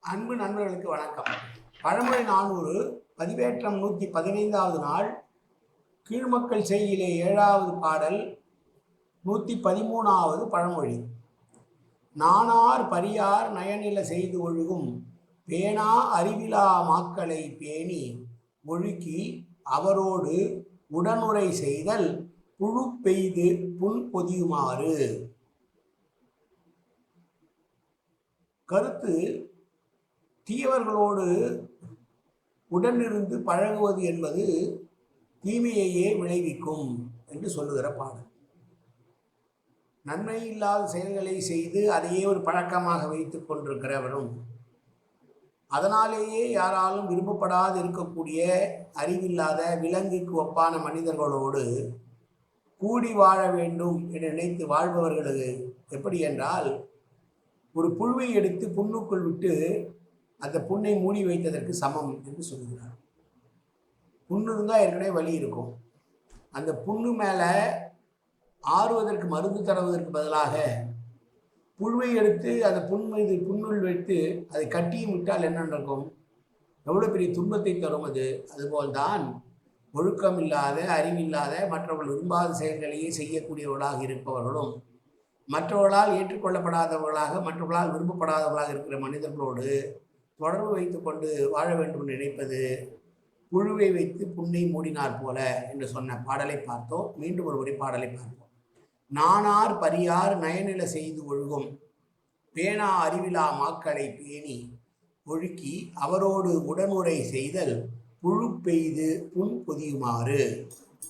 அன்பு நண்பர்களுக்கு வணக்கம். பழமொழி 400 பதிவேற்றம் 115வது நாள். கீழ்மக்கள் செய்யிலே 7வது பாடல் 113வது பழமொழி. நாணார் பரியார் நயனில செய்து ஒழுகும் பேணா அறிவிலா மாக்களை பேணி ஒழுக்கி அவரோடு உடனுரை செய்தல் புழு பெய்து புண் பொதியுமாறு. கருத்து: தீயவர்களோடு உடனிருந்து பழகுவது என்பது தீமையையே விளைவிக்கும் என்று சொல்லுகிற பாடல். நன்மை இல்லாத செயல்களை செய்து அதையே ஒரு பழக்கமாக வைத்துக் கொண்டிருக்கிறவரும், அதனாலேயே யாராலும் விரும்பப்படாது இருக்கக்கூடிய அறிவில்லாத விலங்குக்கு ஒப்பான மனிதர்களோடு கூடி வாழ வேண்டும் என்று நினைத்து வாழ்பவர்களுக்கு எப்படி என்றால், ஒரு புழுவை எடுத்து புண்ணுக்குள் விட்டு அந்த புண்ணை மூடி வைத்ததற்கு சமம் என்று சொல்கிறார். புண்ணு இருந்தால் ஏற்கனவே வலி இருக்கும். அந்த புண்ணு மேலே ஆறுவதற்கு மருந்து தருவதற்கு பதிலாக புழுவை எடுத்து அந்த புண் மீது புண்ணுள் வைத்து அதை கட்டியும் விட்டால் என்ன நடக்கும்? எவ்வளோ பெரிய துன்பத்தை தரும் அது. அதுபோல்தான் ஒழுக்கம் இல்லாத, அறிவில்லாத, மற்றவர்கள் விரும்பாத செயல்களையே செய்யக்கூடியவர்களாக இருப்பவர்களும், மற்றவர்களால் ஏற்றுக்கொள்ளப்படாதவர்களாக, மற்றவர்களால் விரும்பப்படாதவர்களாக இருக்கிற மனிதர்களோடு தொடர்பு வைத்து கொண்டு வாழ வேண்டும் என்று நினைப்பது புழுவை வைத்து புண்ணை மூடினார் போல என்று சொன்ன பாடலை பார்த்தோம். மீண்டும் ஒரு முறை பாடலை பார்ப்போம். நாணார் பரியார் நயனில செய்து ஒழுகும் பேணா அறிவிலா மாக்களை பேணி ஒழுக்கி அவரோடு உடனுரை செய்தல் புழு பெய்து புண் பொதியுமாறு.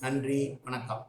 நன்றி, வணக்கம்.